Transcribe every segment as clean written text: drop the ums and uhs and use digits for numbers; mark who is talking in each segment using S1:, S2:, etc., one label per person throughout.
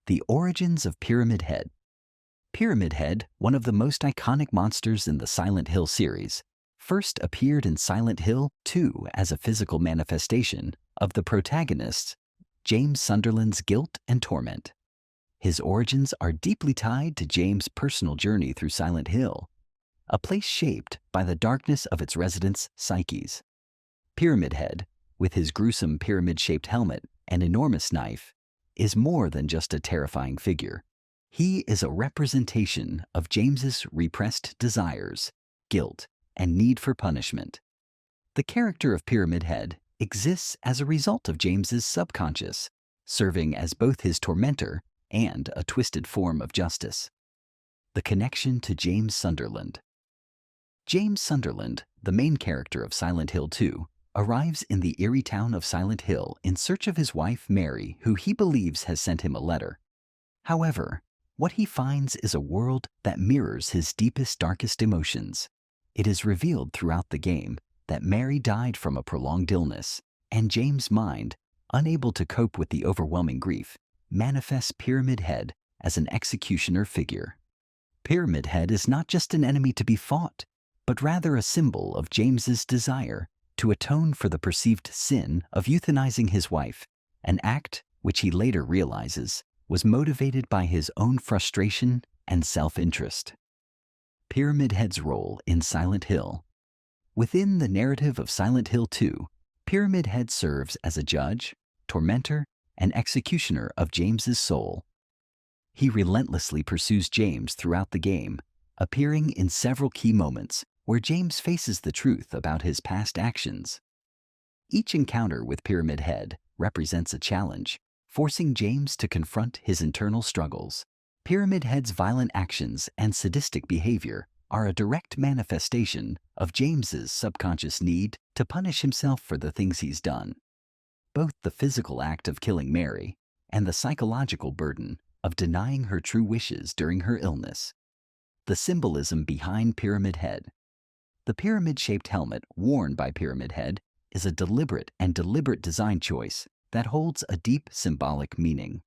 S1: The origins of Pyramid Head. Pyramid Head, one of the most iconic monsters in the Silent Hill series, first appeared in Silent Hill 2 as a physical manifestation of the protagonist, James Sunderland's guilt and torment. His origins are deeply tied to James' personal journey through Silent Hill, a place shaped by the darkness of its residents' psyches. Pyramid Head, with his gruesome pyramid-shaped helmet and enormous knife, is more than just a terrifying figure. He is a representation of James's repressed desires, guilt, and need for punishment. The character of Pyramid Head exists as a result of James's subconscious, serving as both his tormentor and a twisted form of justice. The connection to James Sunderland. James Sunderland, the main character of Silent Hill 2, arrives in the eerie town of Silent Hill in search of his wife Mary, who he believes has sent him a letter. However, what he finds is a world that mirrors his deepest, darkest emotions. It is revealed throughout the game that Mary died from a prolonged illness, and James' mind, unable to cope with the overwhelming grief, manifests Pyramid Head as an executioner figure. Pyramid Head is not just an enemy to be fought, but rather a symbol of James's desire to atone for the perceived sin of euthanizing his wife, an act which he later realizes was motivated by his own frustration and self-interest. Pyramid Head's role in Silent Hill. Within the narrative of Silent Hill 2, Pyramid Head serves as a judge, tormentor, and executioner of James's soul. He relentlessly pursues James throughout the game, appearing in several key moments where James faces the truth about his past actions. Each encounter with Pyramid Head represents a challenge, forcing James to confront his internal struggles. Pyramid Head's violent actions and sadistic behavior are a direct manifestation of James's subconscious need to punish himself for the things he's done. Both the physical act of killing Mary and the psychological burden of denying her true wishes during her illness. The symbolism behind Pyramid Head. The pyramid-shaped helmet worn by Pyramid Head is a deliberate design choice that holds a deep symbolic meaning.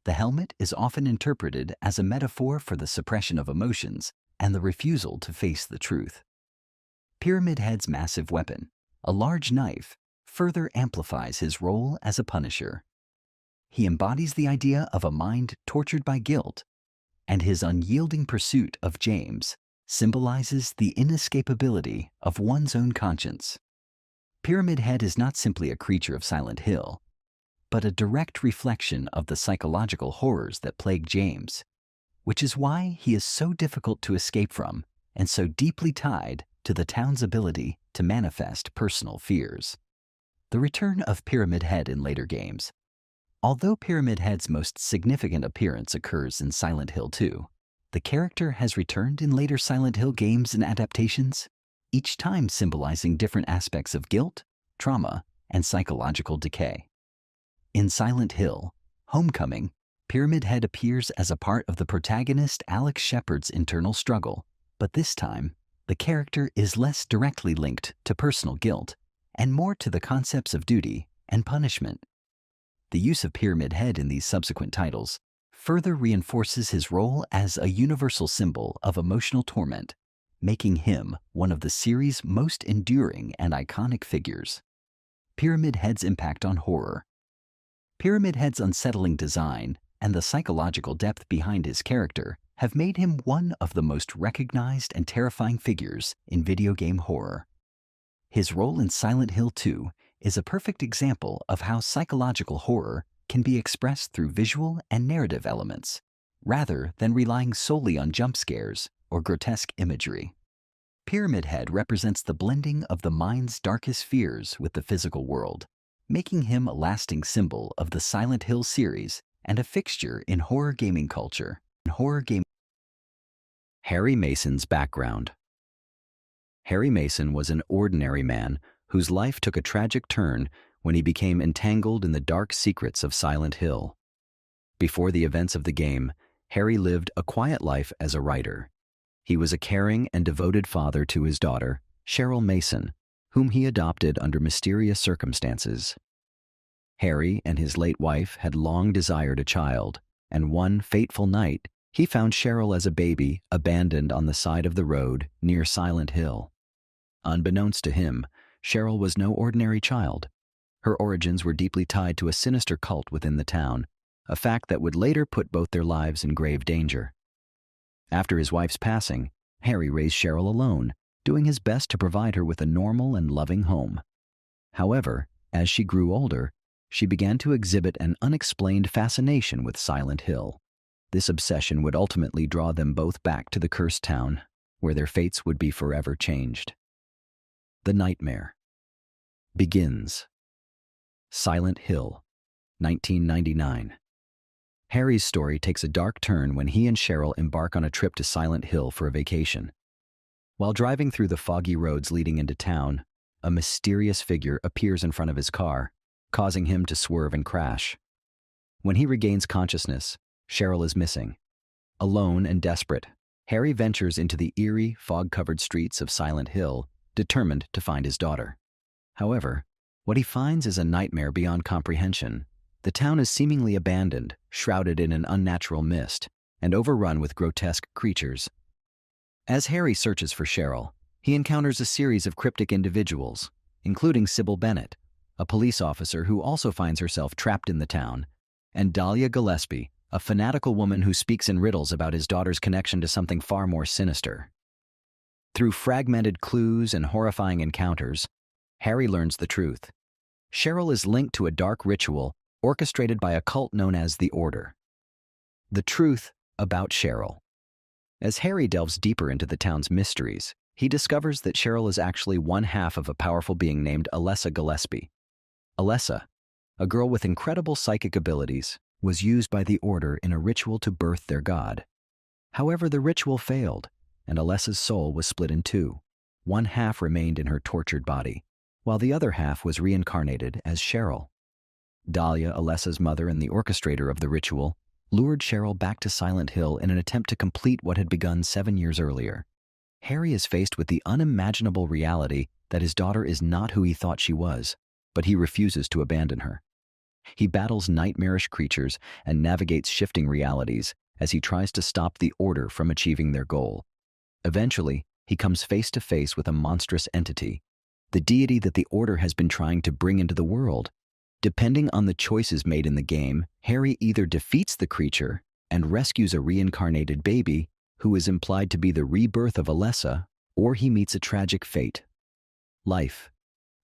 S1: The helmet is often interpreted as a metaphor for the suppression of emotions and the refusal to face the truth. Pyramid Head's massive weapon, a large knife, further amplifies his role as a punisher. He embodies the idea of a mind tortured by guilt, and his unyielding pursuit of James symbolizes the inescapability of one's own conscience. Pyramid Head is not simply a creature of Silent Hill, but a direct reflection of the psychological horrors that plague James, which is why he is so difficult to escape from and so deeply tied to the town's ability to manifest personal fears. The return of Pyramid Head in later games. Although Pyramid Head's most significant appearance occurs in Silent Hill 2, the character has returned in later Silent Hill games and adaptations, each time symbolizing different aspects of guilt, trauma, and psychological decay. In Silent Hill: Homecoming, Pyramid Head appears as a part of the protagonist Alex Shepard's internal struggle, but this time, the character is less directly linked to personal guilt and more to the concepts of duty and punishment. The use of Pyramid Head in these subsequent titles further reinforces his role as a universal symbol of emotional torment, making him one of the series' most enduring and iconic figures. Pyramid Head's impact on horror. Pyramid Head's unsettling design and the psychological depth behind his character have made him one of the most recognized and terrifying figures in video game horror. His role in Silent Hill 2 is a perfect example of how psychological horror can be expressed through visual and narrative elements, rather than relying solely on jump scares or grotesque imagery. Pyramid Head represents the blending of the mind's darkest fears with the physical world, making him a lasting symbol of the Silent Hill series and a fixture in horror gaming culture. Harry Mason's background. Harry Mason was an ordinary man whose life took a tragic turn when he became entangled in the dark secrets of Silent Hill. Before the events of the game, Harry lived a quiet life as a writer. He was a caring and devoted father to his daughter, Cheryl Mason, whom he adopted under mysterious circumstances. Harry and his late wife had long desired a child, and one fateful night, he found Cheryl as a baby abandoned on the side of the road near Silent Hill. Unbeknownst to him, Cheryl was no ordinary child. Her origins were deeply tied to a sinister cult within the town, a fact that would later put both their lives in grave danger. After his wife's passing, Harry raised Cheryl alone, doing his best to provide her with a normal and loving home. However, as she grew older, she began to exhibit an unexplained fascination with Silent Hill. This obsession would ultimately draw them both back to the cursed town, where their fates would be forever changed. The nightmare begins. Silent Hill, 1999. Harry's story takes a dark turn when he and Cheryl embark on a trip to Silent Hill for a vacation. While driving through the foggy roads leading into town, a mysterious figure appears in front of his car, causing him to swerve and crash. When he regains consciousness, Cheryl is missing. Alone and desperate, Harry ventures into the eerie, fog-covered streets of Silent Hill, determined to find his daughter. However, what he finds is a nightmare beyond comprehension. The town is seemingly abandoned, shrouded in an unnatural mist, and overrun with grotesque creatures. As Harry searches for Cheryl, he encounters a series of cryptic individuals, including Sybil Bennett, a police officer who also finds herself trapped in the town, and Dahlia Gillespie, a fanatical woman who speaks in riddles about his daughter's connection to something far more sinister. Through fragmented clues and horrifying encounters, Harry learns the truth. Cheryl is linked to a dark ritual orchestrated by a cult known as the Order. The truth about Cheryl. As Harry delves deeper into the town's mysteries, he discovers that Cheryl is actually one half of a powerful being named Alessa Gillespie. Alessa, a girl with incredible psychic abilities, was used by the Order in a ritual to birth their god. However, the ritual failed, and Alessa's soul was split in two. One half remained in her tortured body, while the other half was reincarnated as Cheryl. Dahlia, Alessa's mother and the orchestrator of the ritual, lured Cheryl back to Silent Hill in an attempt to complete what had begun 7 years earlier. Harry is faced with the unimaginable reality that his daughter is not who he thought she was, but he refuses to abandon her. He battles nightmarish creatures and navigates shifting realities as he tries to stop the Order from achieving their goal. Eventually, he comes face to face with a monstrous entity, the deity that the Order has been trying to bring into the world. Depending on the choices made in the game, Harry either defeats the creature and rescues a reincarnated baby who is implied to be the rebirth of Alessa, or he meets a tragic fate. Life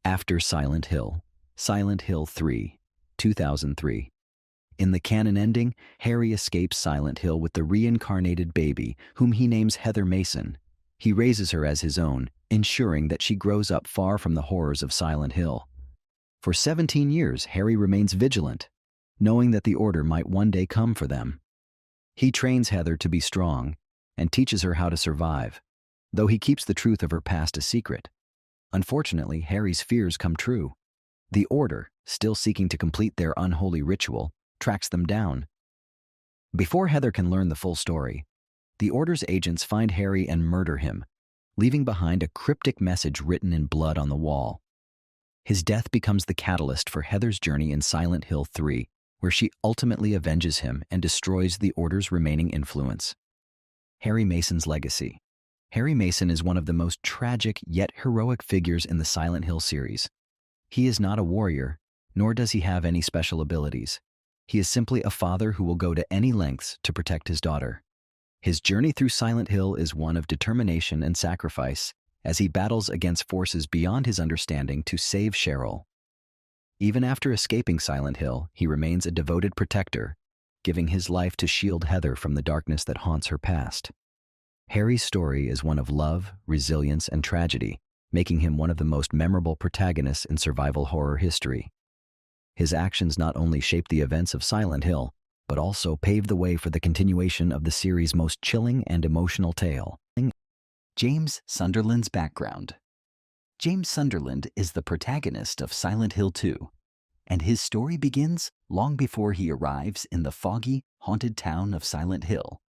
S1: after Silent Hill. Silent Hill 3, 2003. In the canon ending, Harry escapes Silent Hill with the reincarnated baby, whom he names Heather Mason. He raises her as his own, ensuring that she grows up far from the horrors of Silent Hill. For 17 years, Harry remains vigilant, knowing that the Order might one day come for them. He trains Heather to be strong and teaches her how to survive, though he keeps the truth of her past a secret. Unfortunately, Harry's fears come true. The Order, still seeking to complete their unholy ritual, tracks them down. Before Heather can learn the full story, the Order's agents find Harry and murder him, leaving behind a cryptic message written in blood on the wall. His death becomes the catalyst for Heather's journey in Silent Hill 3, where she ultimately avenges him and destroys the Order's remaining influence. Harry Mason's legacy. Harry Mason is one of the most tragic yet heroic figures in the Silent Hill series. He is not a warrior, nor does he have any special abilities. He is simply a father who will go to any lengths to protect his daughter. His journey through Silent Hill is one of determination and sacrifice, as he battles against forces beyond his understanding to save Cheryl. Even after escaping Silent Hill, he remains a devoted protector, giving his life to shield Heather from the darkness that haunts her past. Harry's story is one of love, resilience, and tragedy, making him one of the most memorable protagonists in survival horror history. His actions not only shaped the events of Silent Hill, but also paved the way for the continuation of the series' most chilling and emotional tale. James Sunderland's background. James Sunderland is the protagonist of Silent Hill 2, and his story begins long before he arrives in the foggy, haunted town of Silent Hill.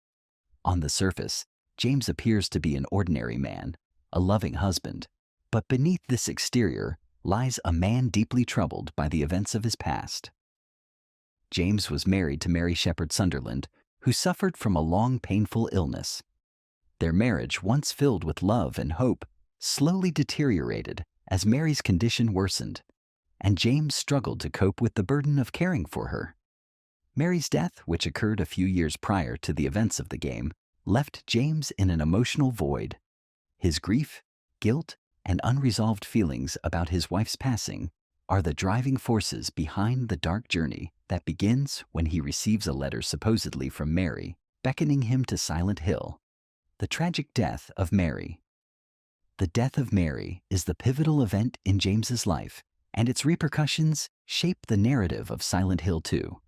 S1: On the surface, James appears to be an ordinary man, a loving husband, but beneath this exterior lies a man deeply troubled by the events of his past. James was married to Mary Shepherd Sunderland, who suffered from a long, painful illness. Their marriage, once filled with love and hope, slowly deteriorated as Mary's condition worsened, and James struggled to cope with the burden of caring for her. Mary's death, which occurred a few years prior to the events of the game, left James in an emotional void. His grief, guilt, and unresolved feelings about his wife's passing are the driving forces behind the dark journey that begins when he receives a letter supposedly from Mary, beckoning him to Silent Hill. The tragic death of Mary. The death of Mary is the pivotal event in James's life, and its repercussions shape the narrative of Silent Hill 2.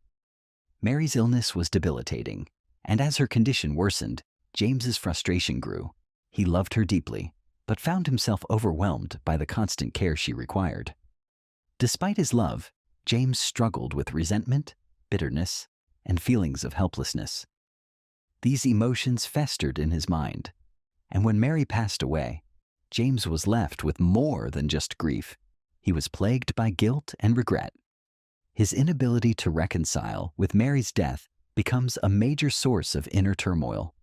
S1: Mary's illness was debilitating, and as her condition worsened, James's frustration grew. He loved her deeply, but found himself overwhelmed by the constant care she required. Despite his love, James struggled with resentment, bitterness, and feelings of helplessness. These emotions festered in his mind, and when Mary passed away, James was left with more than just grief. He was plagued by guilt and regret. His inability to reconcile with Mary's death becomes a major source of inner turmoil.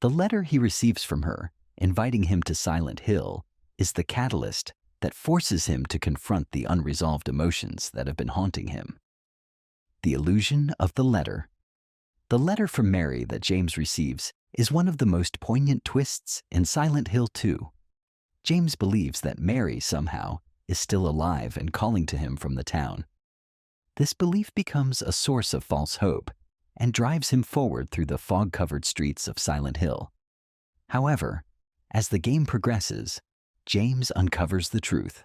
S1: The letter he receives from her, inviting him to Silent Hill, is the catalyst that forces him to confront the unresolved emotions that have been haunting him. The illusion of the letter. The letter from Mary that James receives is one of the most poignant twists in Silent Hill 2. James believes that Mary, somehow, is still alive and calling to him from the town. This belief becomes a source of false hope and drives him forward through the fog-covered streets of Silent Hill. However, as the game progresses, James uncovers the truth.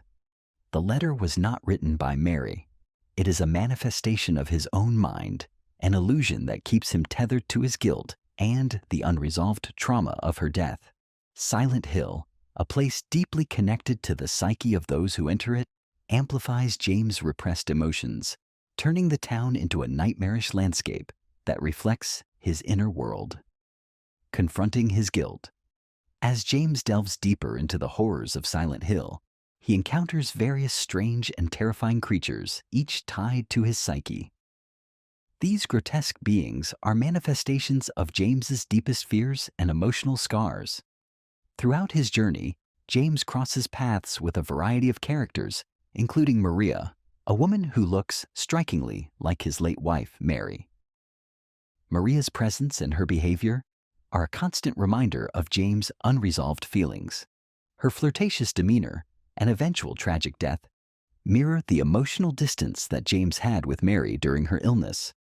S1: The letter was not written by Mary. It is a manifestation of his own mind, an illusion that keeps him tethered to his guilt and the unresolved trauma of her death. Silent Hill, a place deeply connected to the psyche of those who enter it, amplifies James' repressed emotions, turning the town into a nightmarish landscape that reflects his inner world. Confronting his guilt. As James delves deeper into the horrors of Silent Hill, he encounters various strange and terrifying creatures, each tied to his psyche. These grotesque beings are manifestations of James's deepest fears and emotional scars. Throughout his journey, James crosses paths with a variety of characters, including Maria, a woman who looks strikingly like his late wife, Mary. Maria's presence and her behavior are a constant reminder of James' unresolved feelings. Her flirtatious demeanor and eventual tragic death mirror the emotional distance that James had with Mary during her illness.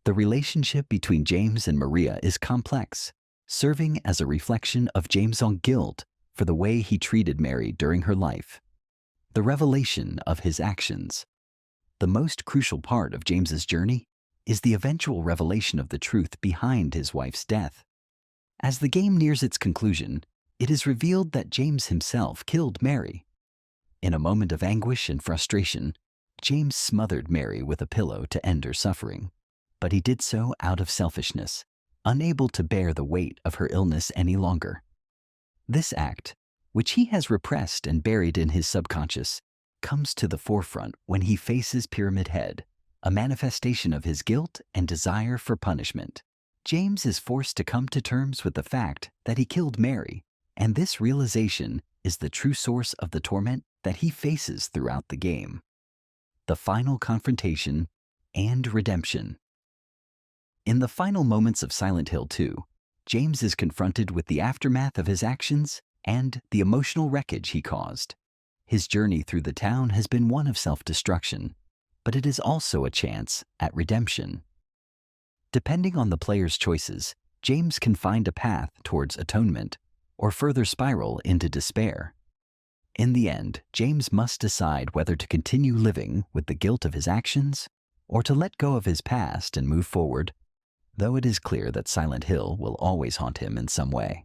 S1: The relationship between James and Maria is complex, serving as a reflection of James' own guilt for the way he treated Mary during her life. The revelation of his actions. The most crucial part of James's journey is the eventual revelation of the truth behind his wife's death. As the game nears its conclusion, it is revealed that James himself killed Mary. In a moment of anguish and frustration, James smothered Mary with a pillow to end her suffering, but he did so out of selfishness, unable to bear the weight of her illness any longer. This act, which he has repressed and buried in his subconscious, comes to the forefront when he faces Pyramid Head, a manifestation of his guilt and desire for punishment. James is forced to come to terms with the fact that he killed Mary, and this realization is the true source of the torment that he faces throughout the game. The final confrontation and redemption. In the final moments of Silent Hill 2, James is confronted with the aftermath of his actions and the emotional wreckage he caused. His journey through the town has been one of self-destruction, but it is also a chance at redemption. Depending on the player's choices, James can find a path towards atonement or further spiral into despair. In the end, James must decide whether to continue living with the guilt of his actions or to let go of his past and move forward, though it is clear that Silent Hill will always haunt him in some way.